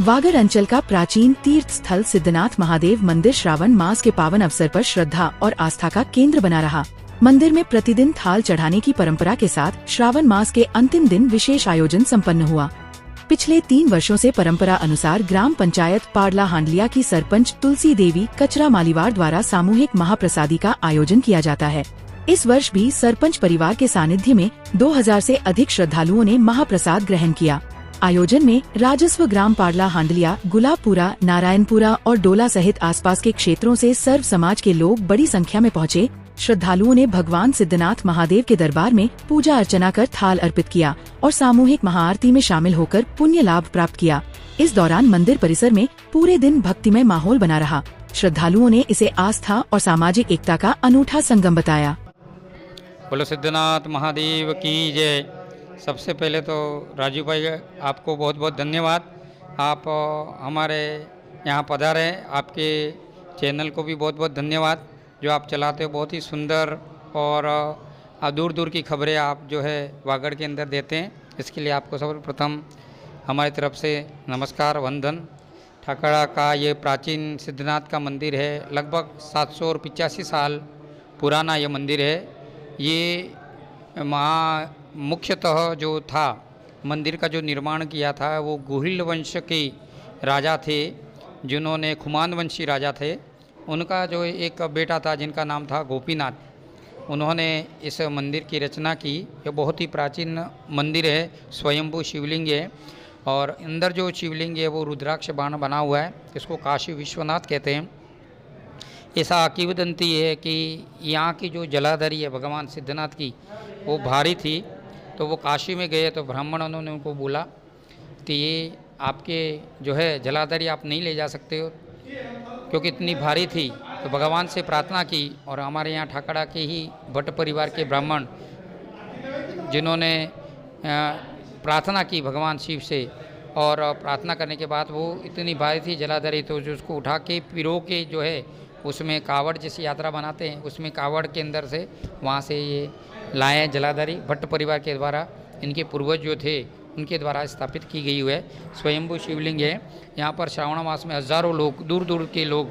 वागड़ अंचल का प्राचीन तीर्थ स्थल सिद्धनाथ महादेव मंदिर श्रावण मास के पावन अवसर पर श्रद्धा और आस्था का केंद्र बना रहा। मंदिर में प्रतिदिन थाल चढ़ाने की परंपरा के साथ श्रावण मास के अंतिम दिन विशेष आयोजन संपन्न हुआ। पिछले 3 वर्षों से परंपरा अनुसार ग्राम पंचायत पाडला हांडलिया की सरपंच तुलसी देवी कचरा मालीवाड़ द्वारा सामूहिक महाप्रसादी का आयोजन किया जाता है। इस वर्ष भी सरपंच परिवार के सानिध्य में 2000 से अधिक श्रद्धालुओं ने महाप्रसाद ग्रहण किया। आयोजन में राजस्व ग्राम पाडला हांडलिया, गुलाबपुरा, नारायणपुरा और डोला सहित आसपास के क्षेत्रों से सर्व समाज के लोग बड़ी संख्या में पहुँचे। श्रद्धालुओं ने भगवान सिद्धनाथ महादेव के दरबार में पूजा अर्चना कर थाल अर्पित किया और सामूहिक महाआरती में शामिल होकर पुण्य लाभ प्राप्त किया। इस दौरान मंदिर परिसर में पूरे दिन भक्तिमय माहौल बना रहा। श्रद्धालुओं ने इसे आस्था और सामाजिक एकता का अनूठा संगम बताया। बोलो सिद्धनाथ महादेव की जय। सबसे पहले तो राजू भाई आपको बहुत बहुत धन्यवाद। आप हमारे यहाँ पधारे, आपके चैनल को भी बहुत बहुत धन्यवाद जो आप चलाते हो। बहुत ही सुंदर और दूर दूर की खबरें आप जो है वागड़ के अंदर देते हैं, इसके लिए आपको सर्वप्रथम हमारी तरफ से नमस्कार वंदन। ठाकड़ा का ये प्राचीन सिद्धनाथ का मंदिर है, लगभग 785 साल पुराना ये मंदिर है। ये मुख्यतः जो था मंदिर का जो निर्माण किया था वो गुहिल वंश के राजा थे, जिन्होंने खुमान वंशी राजा थे। उनका जो एक बेटा था जिनका नाम था गोपीनाथ, उन्होंने इस मंदिर की रचना की। ये बहुत ही प्राचीन मंदिर है, स्वयंभू शिवलिंग है और अंदर जो शिवलिंग है वो रुद्राक्ष बाण बना हुआ है। इसको काशी विश्वनाथ कहते हैं। ऐसा किंवदंती है कि यहाँ की जो जलाधरी है भगवान सिद्धनाथ की वो भारी थी, तो वो काशी में गए तो ब्राह्मणों ने उनको बोला कि ये आपके जो है जलाधरी आप नहीं ले जा सकते हो क्योंकि इतनी भारी थी। तो भगवान से प्रार्थना की और हमारे यहाँ ठाकड़ा के ही भट्ट परिवार के ब्राह्मण जिन्होंने प्रार्थना की भगवान शिव से, और प्रार्थना करने के बाद वो इतनी भारी थी जलाधरी, तो जो उसको उठा के पिरो के जो है उसमें कावड़ जैसी यात्रा बनाते हैं, उसमें कावड़ के अंदर से वहाँ से ये लाए जलाधरी। भट्ट परिवार के द्वारा इनके पूर्वज जो थे उनके द्वारा स्थापित की गई हुई है। स्वयंभू शिवलिंग है। यहाँ पर श्रावण मास में हज़ारों लोग, दूर दूर के लोग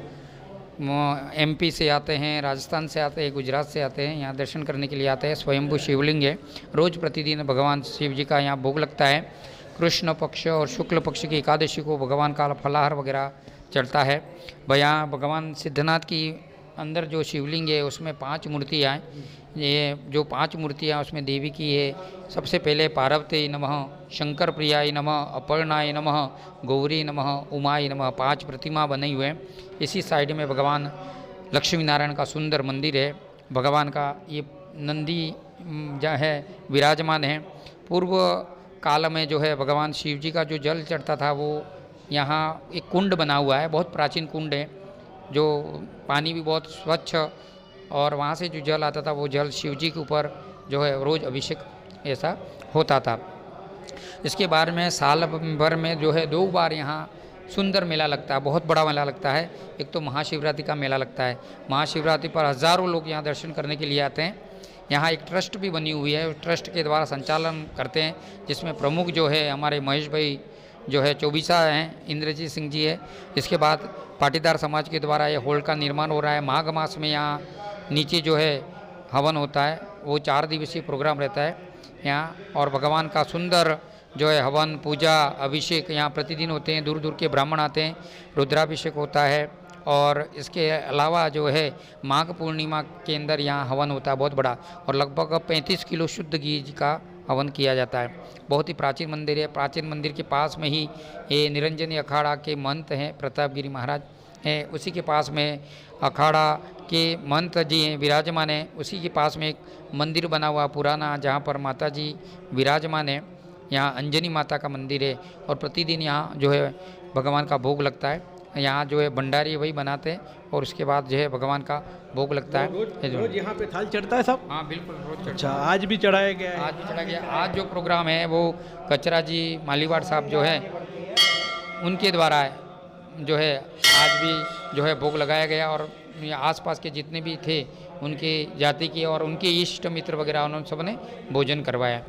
MP से आते हैं, राजस्थान से आते हैं, गुजरात से आते हैं, यहाँ दर्शन करने के लिए आते हैं। स्वयंभू शिवलिंग है। रोज़ प्रतिदिन भगवान शिव जी का यहाँ भोग लगता है। कृष्ण पक्ष और शुक्ल पक्ष की एकादशी को भगवान का फलाहार वगैरह चढ़ता है। यहाँ भगवान सिद्धनाथ की अंदर जो शिवलिंग है उसमें 5 मूर्तियाँ हैं। ये जो 5 मूर्तियाँ उसमें देवी की है। सबसे पहले पार्वती नमः, शंकर प्रियाय नमः, अपर्णाय नमः, गौरी नमः, उमाय नमः, 5 प्रतिमा बने हुए हैं। इसी साइड में भगवान लक्ष्मी नारायण का सुंदर मंदिर है। भगवान का ये नंदी जो है विराजमान है। पूर्व काल में जो है भगवान शिव जी का जो जल चढ़ता था वो यहाँ एक कुंड बना हुआ है, बहुत प्राचीन कुंड है, जो पानी भी बहुत स्वच्छ, और वहाँ से जो जल आता था वो जल शिव जी के ऊपर जो है रोज़ अभिषेक ऐसा होता था। इसके बाद में साल भर में जो है 2 बार यहाँ सुंदर मेला लगता है, बहुत बड़ा मेला लगता है। एक तो महाशिवरात्रि का मेला लगता है। महाशिवरात्रि पर हज़ारों लोग यहाँ दर्शन करने के लिए आते हैं। यहाँ एक ट्रस्ट भी बनी हुई है, ट्रस्ट के द्वारा संचालन करते हैं, जिसमें प्रमुख जो है हमारे महेश भाई जो है चौबीसा हैं, इंद्रजीत सिंह जी है। इसके बाद पाटीदार समाज के द्वारा ये हॉल का निर्माण हो रहा है। माघ मास में यहाँ नीचे जो है हवन होता है, वो 4 दिवसीय प्रोग्राम रहता है यहाँ, और भगवान का सुंदर जो है हवन, पूजा, अभिषेक यहाँ प्रतिदिन होते हैं। दूर दूर के ब्राह्मण आते हैं, रुद्राभिषेक होता है। और इसके अलावा जो है माघ पूर्णिमा के अंदर यहाँ हवन होता है बहुत बड़ा, और लगभग 35 किलो शुद्ध घी का हवन किया जाता है। बहुत ही प्राचीन मंदिर है। प्राचीन मंदिर के पास में ही ये निरंजनी अखाड़ा के महंत हैं, प्रतापगिरी महाराज हैं, उसी के पास में अखाड़ा के महंत जी हैं, विराजमान हैं। उसी के पास में एक मंदिर बना हुआ पुराना, जहाँ पर माता जी विराजमान है। यहाँ अंजनी माता का मंदिर है, और प्रतिदिन यहाँ जो है भगवान का भोग लगता है। यहाँ जो है भंडारी वही बनाते हैं, और उसके बाद जो है भगवान का भोग लगता है। रोज यहाँ पे थाल चढ़ता है सब? हाँ बिल्कुल, रोज चढ़ता है। अच्छा, आज भी चढ़ाया गया है? आज भी चढ़ा गया। आज जो प्रोग्राम है वो कचरा जी मालीवाड़ साहब जो है उनके द्वारा है, जो है आज भी जो है भोग लगाया गया, और आसपास के जितने भी थे उनके जाति के और उनके इष्ट मित्र वगैरह उन्होंने सब ने भोजन करवाया।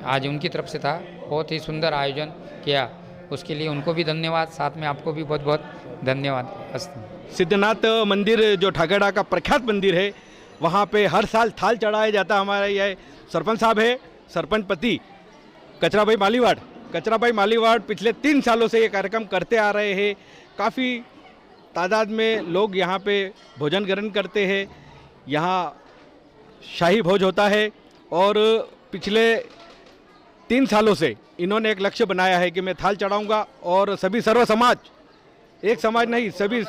आज उनकी तरफ से था। बहुत ही सुंदर आयोजन किया। उसके लिए उनको भी धन्यवाद, साथ में आपको भी बहुत बहुत धन्यवाद। अस्तु। सिद्धनाथ मंदिर जो ठाकरड़ा का प्रख्यात मंदिर है, वहाँ पे हर साल थाल चढ़ाया जाता है। हमारे ये सरपंच साहब है, सरपंच पति कचराभाई मालीवाड़। कचराभाई मालीवाड़ पिछले 3 सालों से ये कार्यक्रम करते आ रहे हैं। काफ़ी तादाद में लोग यहाँ पे भोजन ग्रहण करते हैं। यहाँ शाही भोज होता है और पिछले 3 सालों से इन्होंने एक लक्ष्य बनाया है कि मैं थाल चढ़ाऊँगा और सभी सर्व समाज, एक समाज नहीं सभी,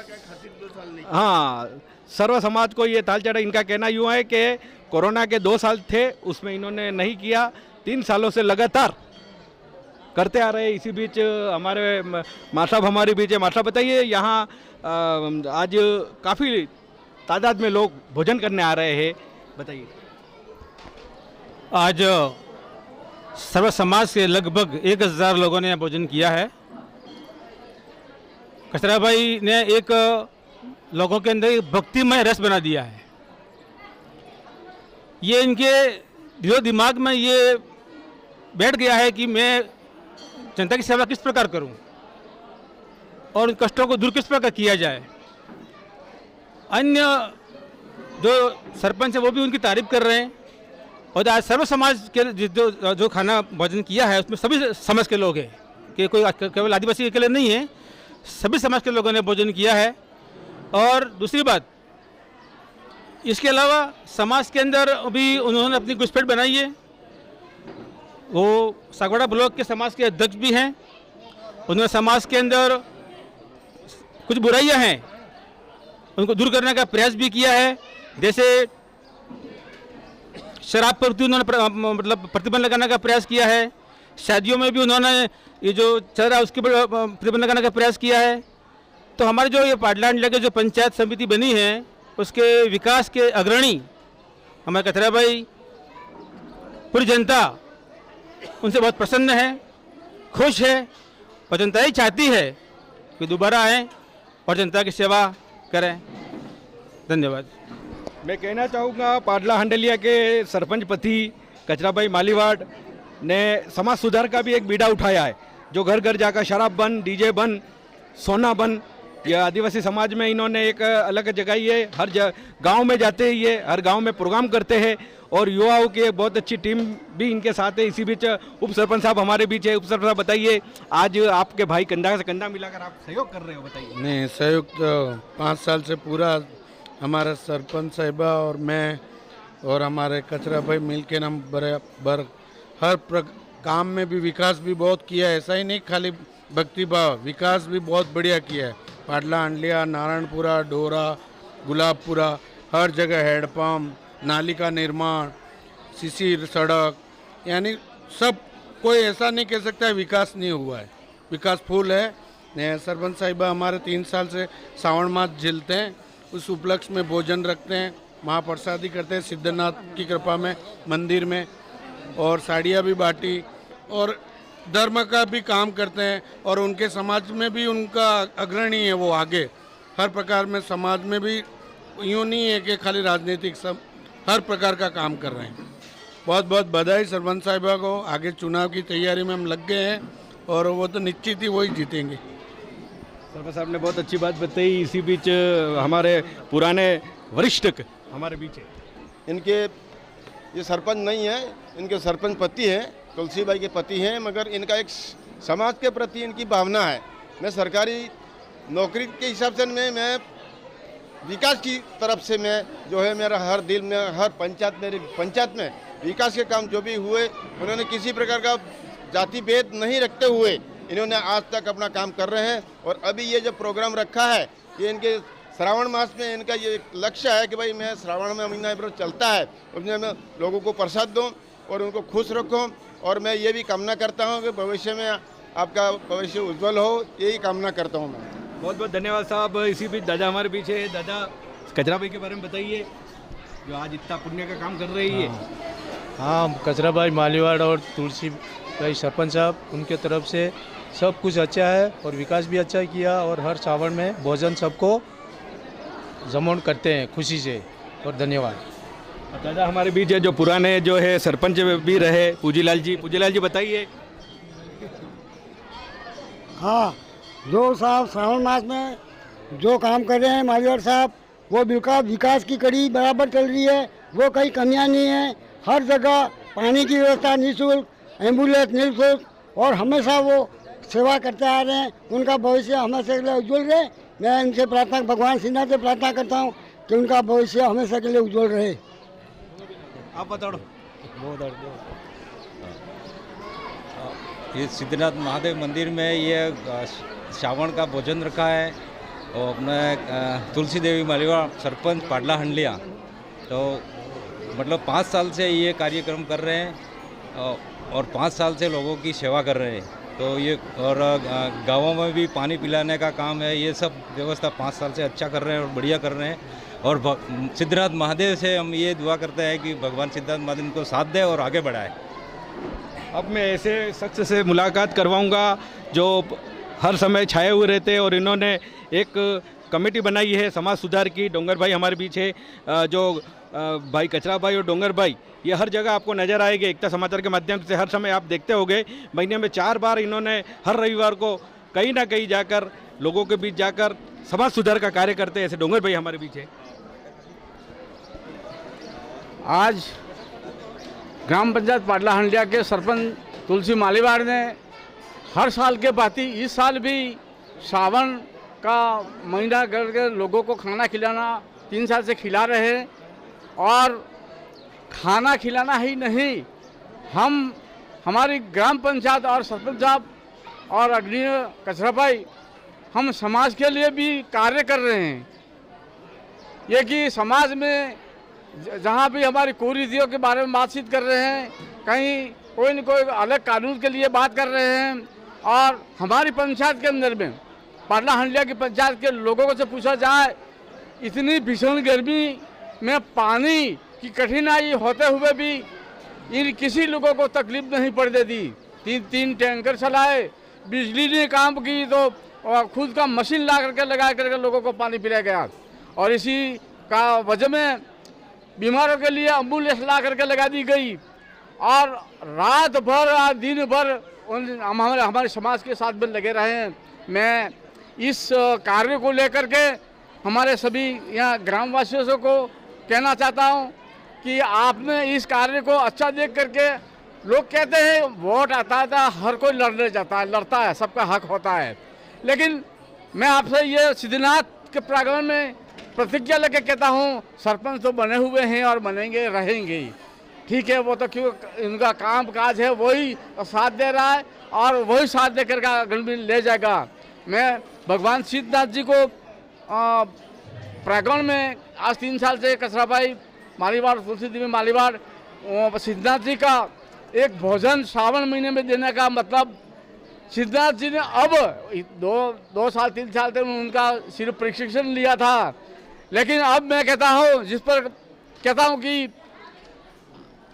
हाँ सर्व समाज को ये थाल चढ़ा। इनका कहना यूँ है कि कोरोना के 2 साल थे, उसमें इन्होंने नहीं किया, 3 सालों से लगातार करते आ रहे हैं। इसी बीच हमारे माँ साहब हमारे बीच है। माँ साहब बताइए, यहाँ आज काफ़ी तादाद में लोग भोजन करने आ रहे हैं, बताइए। आज सर्व समाज के लगभग 1000 लोगों ने भोजन किया है। कचराभाई ने एक लोगों के अंदर एक भक्तिमय रस बना दिया है। ये इनके दिलो दिमाग में ये बैठ गया है कि मैं जनता की सेवा किस प्रकार करूं और उन कष्टों को दूर किस प्रकार किया जाए। अन्य जो सरपंच है वो भी उनकी तारीफ कर रहे हैं। और आज सर्व समाज के जो खाना भोजन किया है उसमें सभी समाज के लोग हैं, कि कोई केवल आदिवासी के लिए नहीं है, सभी समाज के लोगों ने भोजन किया है। और दूसरी बात, इसके अलावा समाज के अंदर भी उन्होंने अपनी घुसपैठ बनाई है। वो सागवाड़ा ब्लॉक के समाज के अध्यक्ष भी हैं। उन्होंने समाज के अंदर कुछ बुराइयां हैं उनको दूर करने का प्रयास भी किया है। जैसे शराब पर उन्होंने मतलब प्रतिबंध लगाने का प्रयास किया है। शादियों में भी उन्होंने ये जो चल रहा है उसके पर प्रतिबंध लगाने का प्रयास किया है। तो हमारे जो ये पाडला अंडला के जो पंचायत समिति बनी है उसके विकास के अग्रणी हमारे कचराभाई, पूरी जनता उनसे बहुत प्रसन्न है, खुश है और जनता ही चाहती है कि दोबारा आएँ और जनता की सेवा करें। धन्यवाद। मैं कहना चाहूँगा पाडला हंडलिया के सरपंच पति कचराभाई मालीवाड़ ने समाज सुधार का भी एक बीड़ा उठाया है। जो घर घर जाकर शराब बंद, डीजे बंद, सोना बंद, यह आदिवासी समाज में इन्होंने एक अलग जगाई है। हर गांव में जाते ही ये हर गांव में प्रोग्राम करते हैं और युवाओं की एक बहुत अच्छी टीम भी इनके साथ है। इसी बीच उप सरपंच साहब हमारे बीच है। उप सरपंच साहब बताइए, आज आपके भाई कंधा से कंधा मिलाकर आप सहयोग कर रहे हो, बताइए। नहीं, सहयोग तो 5 साल से पूरा हमारा सरपंच साहिबा और मैं और हमारे कचराभाई मिल के हम बराबर हर काम में भी विकास भी बहुत किया है। ऐसा ही नहीं खाली भक्ति भाव, विकास भी बहुत बढ़िया किया है। पाडला अंडलिया, नारायणपुरा, डोरा, गुलाबपुरा, हर जगह हैंडपम्प, नाली का निर्माण, सीसी सड़क, यानी सब कोई ऐसा नहीं कह सकता है विकास नहीं हुआ है। विकास फुल है। सरपंच साहिबा हमारे 3 साल से सावन मास झेलते हैं, उस उपलक्ष्य में भोजन रखते हैं, महाप्रसादी करते हैं सिद्धनाथ की कृपा में मंदिर में, और साड़ियाँ भी बांटी और धर्म का भी काम करते हैं। और उनके समाज में भी उनका अग्रणी है, वो आगे हर प्रकार में समाज में भी यूँ नहीं है कि खाली राजनीतिक, सब हर प्रकार का काम कर रहे हैं। बहुत बहुत बधाई सरपंच साहिबा को। आगे चुनाव की तैयारी में हम लग गए हैं और वो तो निश्चित ही वही जीतेंगे। सरपंच साहब ने बहुत अच्छी बात बताई। इसी बीच हमारे पुराने वरिष्ठ हमारे बीच है। इनके ये सरपंच नहीं है, इनके सरपंच पति हैं, तुलसी बाई के पति हैं, मगर इनका एक समाज के प्रति इनकी भावना है। मैं सरकारी नौकरी के हिसाब से मैं विकास की तरफ से मैं जो है मेरा हर दिल में, हर पंचायत, मेरी पंचायत में विकास के काम जो भी हुए उन्होंने किसी प्रकार का जाति भेद नहीं रखते हुए इन्होंने आज तक अपना काम कर रहे हैं। और अभी ये जो प्रोग्राम रखा है ये इनके श्रावण मास में इनका ये लक्ष्य है कि भाई मैं श्रावण में महीना चलता है उसमें मैं लोगों को प्रसाद दूँ और उनको खुश रखूँ। और मैं ये भी कामना करता हूँ कि भविष्य में आपका भविष्य उज्जवल हो, यही कामना करता हूँ मैं। बहुत बहुत धन्यवाद साहब। इसी बीच दादा हमारे पीछे है। दादा, कचराभाई के बारे में बताइए, जो आज इतना पुण्य का काम कर रही है। हाँ, कचराभाई मालीवाड़ और तुलसी भाई सरपंच साहब, उनके तरफ से सब कुछ अच्छा है और विकास भी अच्छा किया। और हर सावन में भोजन सबको जमौन करते हैं खुशी से, और धन्यवाद। दादा हमारे बीच है जो पुराने जो है सरपंच भी रहे, पूजीलाल जी। पूजीलाल जी बताइए। हाँ, जो साहब श्रावण मास में जो काम कर रहे हैं मालीवाड़ साहब, वो विकास की कड़ी बराबर चल रही है, वो कई कमियां नहीं है। हर जगह पानी की व्यवस्था निःशुल्क, एम्बुलेंस निःशुल्क और हमेशा वो सेवा करते आ रहे हैं। उनका भविष्य हमेशा के लिए उज्जवल रहे। मैं इनसे प्रार्थना, भगवान सिन्हा से प्रार्थना करता हूँ कि उनका भविष्य हमेशा के लिए उज्जवल रहे। आप बताओ। ये सिद्धनाथ महादेव मंदिर में ये श्रावण का भोजन रखा है और अपने तुलसी देवी मालीवाड़ सरपंच पाडला हंडलिया, तो मतलब 5 साल से ये कार्यक्रम कर रहे हैं और 5 साल से लोगों की सेवा कर रहे हैं। तो ये और गाँवों में भी पानी पिलाने का काम है, ये सब व्यवस्था 5 साल से अच्छा कर रहे हैं और बढ़िया कर रहे हैं। और सिद्धनाथ महादेव से हम ये दुआ करते हैं कि भगवान सिद्धनाथ महादेव इनको साथ दे और आगे बढ़ाए। अब मैं ऐसे शख्स से मुलाकात करवाऊंगा जो हर समय छाए हुए रहते हैं और इन्होंने एक कमेटी बनाई है समाज सुधार की। डोंगर भाई हमारे बीच है, जो भाई कचरा भाई और डोंगर भाई ये हर जगह आपको नज़र आएंगे। एकता समाचार के माध्यम से हर समय आप देखते होंगे, महीने में 4 बार इन्होंने हर रविवार को कहीं ना कहीं जाकर लोगों के बीच जाकर समाज सुधार का कार्य करते हैं। ऐसे डोंगर भाई हमारे बीच है। आज ग्राम पंचायत पाडला हंडिया के सरपंच तुलसी मालीवाड़ ने हर साल के भांति इस साल भी सावन का महीना करके लोगों को खाना खिलाना 3 साल से खिला रहे हैं। और खाना खिलाना ही नहीं, हमारी ग्राम पंचायत और सरपंच साहब और अग्रणीय कचरा भाई हम समाज के लिए भी कार्य कर रहे हैं। ये कि समाज में जहाँ भी हमारी कुरीतियों के बारे में बातचीत कर रहे हैं, कहीं कोई न कोई अलग कानून के लिए बात कर रहे हैं। और हमारी पंचायत के अंदर में पाडला हंडिया की पंचायत के लोगों को से पूछा जाए, इतनी भीषण गर्मी में पानी की कठिनाई होते हुए भी इन किसी लोगों को तकलीफ नहीं पड़ने दी। 3 टैंकर चलाए, बिजली ने काम की तो खुद का मशीन ला करके लगा करके लोगों को पानी पिलाया गया। और इसी का वजह में बीमारों के लिए एम्बुलेंस ला करके लगा दी गई। और रात भर दिन भर हमारे समाज के साथ में लगे रहे हैं। मैं इस कार्य को लेकर के हमारे सभी यहाँ ग्रामवासियों को कहना चाहता हूँ कि आपने इस कार्य को अच्छा देख करके, लोग कहते हैं वोट आता था हर कोई लड़ने जाता है, लड़ता है, सबका हक होता है, लेकिन मैं आपसे ये सिद्धनाथ के प्रांगण में प्रतिज्ञा लेके कहता हूँ, सरपंच तो बने हुए हैं और बनेंगे रहेंगे। ठीक है, वो तो क्यों, इनका काम काज है वही साथ दे रहा है और वही साथ दे करके आगे ले जाएगा। मैं भगवान सिद्धनाथ जी को प्रांगण में आज 3 साल से कचरा भाई मालीवाड़, तुलसी देवी मालीवाड़, सिद्धनाथ जी का एक भोजन सावन महीने में देने का मतलब, सिद्धनाथ जी ने अब 2 साल 3 साल तक उनका सिर्फ प्रशिक्षण लिया था, लेकिन अब मैं कहता हूँ, जिस पर कहता हूँ कि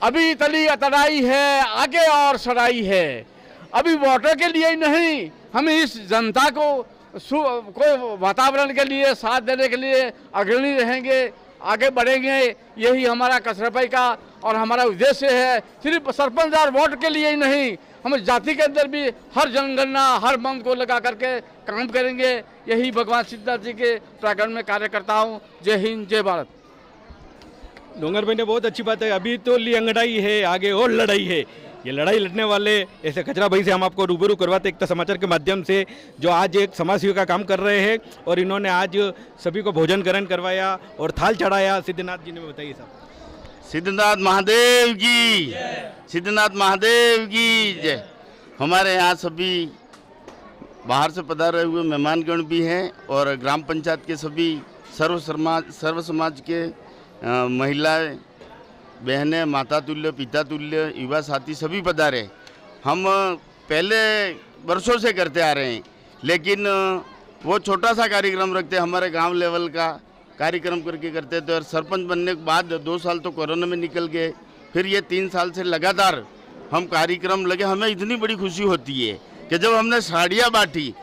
अभी तली अतड़ाई है, आगे और सड़ाई है। अभी वोटर के लिए ही नहीं, हम इस जनता को वातावरण के लिए साथ देने के लिए अग्रणी रहेंगे, आगे बढ़ेंगे। यही हमारा कसरपाई का और हमारा उद्देश्य है। सिर्फ सरपंच और वोट के लिए ही नहीं, हम जाति के अंदर भी हर जनगणना, हर मन को लगा करके काम करेंगे। यही भगवान सिद्धनाथ जी के प्रांगण में कार्य करता हूँ। जय हिंद, जय भारत। डोंगर भाई ने बहुत अच्छी बात है, अभी तो लियंगड़ाई है, आगे और लड़ाई है। ये लड़ाई लड़ने वाले ऐसे कचरा भाई से हम आपको रूबरू करवाते एकता समाचार के माध्यम से, जो आज एक समाज सेवा का काम कर रहे हैं और इन्होंने आज सभी को भोजन ग्रहण करवाया और थाल चढ़ाया। सिद्धनाथ जी ने बताइए साहब। सिद्धनाथ महादेव की, सिद्धनाथ महादेव की जय। हमारे यहाँ सभी बाहर से पधारे हुए मेहमानगण भी हैं और ग्राम पंचायत के सभी सर्व समाज के महिलाएं, बहनें, माता तुल्य, पिता तुल्य, युवा साथी सभी पधारे। हम पहले वर्षों से करते आ रहे हैं, लेकिन वो छोटा सा कार्यक्रम रखते, हमारे गांव लेवल का कार्यक्रम करके करते थे। और सरपंच बनने के बाद 2 साल तो कोरोना में निकल गए, फिर ये 3 साल से लगातार हम कार्यक्रम लगे। हमें इतनी बड़ी खुशी होती है कि जब हमने साड़ियाँ बांटी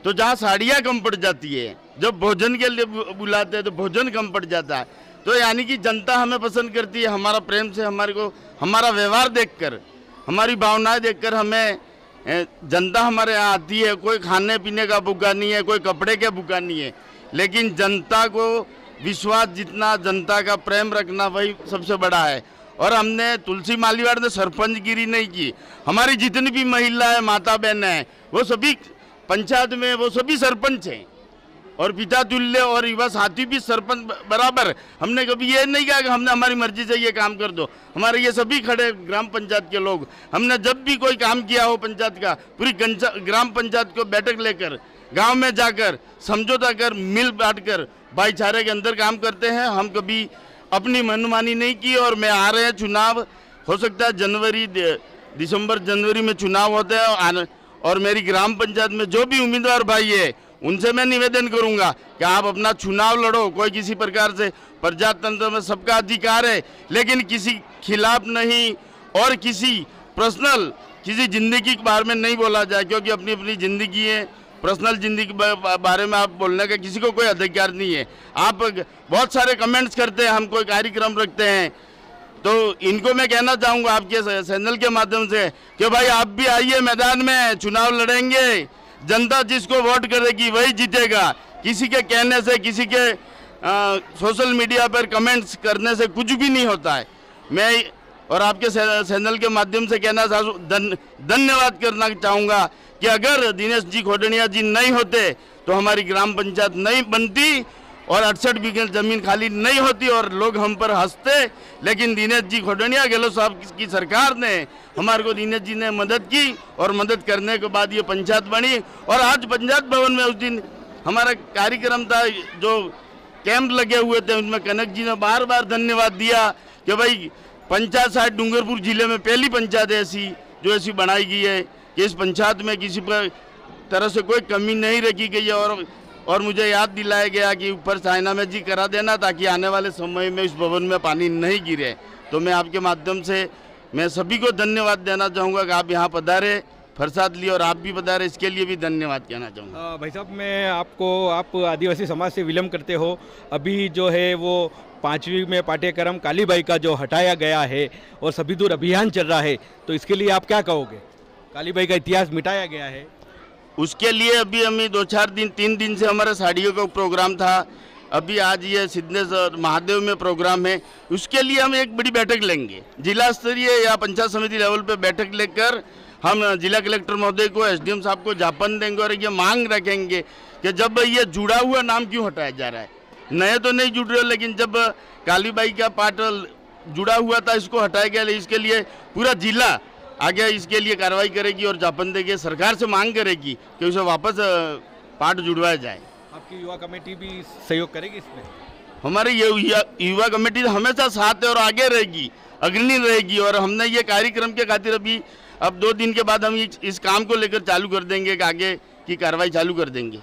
तो जहाँ साड़ियाँ कम पड़ जाती है, जब भोजन के लिए बुलाते हैं तो भोजन कम पड़ जाता है। तो यानी कि जनता हमें पसंद करती है। हमारा प्रेम से, हमारे को, हमारा व्यवहार देखकर, हमारी भावनाएं देखकर हमें जनता हमारे यहाँ आती है, कोई खाने पीने का भूखा नहीं है, कोई कपड़े के भूखा नहीं है, लेकिन जनता को विश्वास जितना, जनता का प्रेम रखना वही सबसे बड़ा है। और हमने तुलसी मालीवाड़ ने सरपंचगिरी नहीं की, हमारी जितनी भी महिला है, माता बहन है, वो सभी पंचायत में वो सभी सरपंच हैं और पिता तुल्य और युवा साथी भी सरपंच बराबर। हमने कभी ये नहीं कहा कि हमने हमारी मर्जी से ये काम कर दो, हमारे ये सभी खड़े ग्राम पंचायत के लोग। हमने जब भी कोई काम किया हो पंचायत का, पूरी ग्राम पंचायत को बैठक लेकर गांव में जाकर समझौता कर, मिल बांट कर भाईचारे के अंदर काम करते हैं। हम कभी अपनी मनमानी नहीं की। और मैं आ रहे हैं चुनाव, हो सकता है दिसंबर जनवरी में चुनाव होते हैं, और मेरी ग्राम पंचायत में जो भी उम्मीदवार भाई है उनसे मैं निवेदन करूंगा कि आप अपना चुनाव लड़ो। कोई किसी प्रकार से, प्रजातंत्र में सबका अधिकार है, लेकिन किसी खिलाफ नहीं और किसी पर्सनल किसी जिंदगी के बारे में नहीं बोला जाए, क्योंकि अपनी अपनी जिंदगी है, पर्सनल जिंदगी के बारे में आप बोलने का किसी को कोई अधिकार नहीं है। आप बहुत सारे कमेंट्स करते हैं, हम कोई कार्यक्रम रखते हैं, तो इनको मैं कहना चाहूँगा आपके चैनल के माध्यम से कि भाई आप भी आइए मैदान में, चुनाव लड़ेंगे, जनता जिसको वोट करेगी वही जीतेगा। किसी के कहने से, किसी के सोशल मीडिया पर कमेंट्स करने से कुछ भी नहीं होता है। मैं और आपके चैनल के माध्यम से कहना धन्यवाद करना चाहूँगा कि अगर दिनेश जी खोडनिया जी नहीं होते तो हमारी ग्राम पंचायत नहीं बनती और 68 बीघे जमीन खाली नहीं होती और लोग हम पर हंसते। लेकिन दिनेश जी खोडनिया गहलोत साहब की सरकार ने हमारे को, दिनेश जी ने मदद की और मदद करने के बाद ये पंचायत बनी। और आज पंचायत भवन में उस दिन हमारा कार्यक्रम था, जो कैंप लगे हुए थे, उनमें कनक जी ने बार बार धन्यवाद दिया कि भाई पंचायत साइड डूंगरपुर जिले में पहली पंचायत ऐसी जो ऐसी बनाई गई है कि इस पंचायत में किसी तरह से कोई कमी नहीं रखी गई है। और मुझे याद दिलाया गया कि ऊपर साइनामेट जी करा देना ताकि आने वाले समय में इस भवन में पानी नहीं गिरे। तो मैं आपके माध्यम से मैं सभी को धन्यवाद देना चाहूँगा कि आप यहाँ पधारे, प्रसाद लिए और आप भी पधारे, इसके लिए भी धन्यवाद कहना चाहूँगा। भाई साहब, मैं आप आदिवासी समाज से विलम्ब करते हो, अभी जो है वो 5वीं में पाठ्यक्रम कालीबाई का जो हटाया गया है और सभी दूर अभियान चल रहा है, तो इसके लिए आप क्या कहोगे? कालीबाई का इतिहास मिटाया गया है, उसके लिए अभी हमें 3 दिन से हमारा साड़ियों का प्रोग्राम था, अभी आज ये सिद्धेश्वर महादेव में प्रोग्राम है। उसके लिए हम एक बड़ी बैठक लेंगे, जिला स्तरीय या पंचायत समिति लेवल पे बैठक लेकर हम जिला कलेक्टर महोदय को, एसडीएम साहब को ज्ञापन देंगे और ये मांग रखेंगे कि जब ये जुड़ा हुआ नाम क्यों हटाया जा रहा है। नए तो नहीं जुड़ रहे, लेकिन जब कालीबाई का पाठ जुड़ा हुआ था इसको हटाया गया, इसके लिए पूरा जिला आगे इसके लिए कार्रवाई करेगी और ज्ञापन देगी, सरकार से मांग करेगी कि उसे वापस पाठ जुड़वाया जाए। आपकी युवा कमेटी भी सहयोग करेगी इसमें? हमारी युवा कमेटी हमेशा साथ है और आगे रहेगी, अग्रणी रहेगी। और हमने ये कार्यक्रम के खातिर अब 2 दिन के बाद हम इस काम को लेकर चालू कर देंगे कि आगे की कार्रवाई चालू कर देंगे।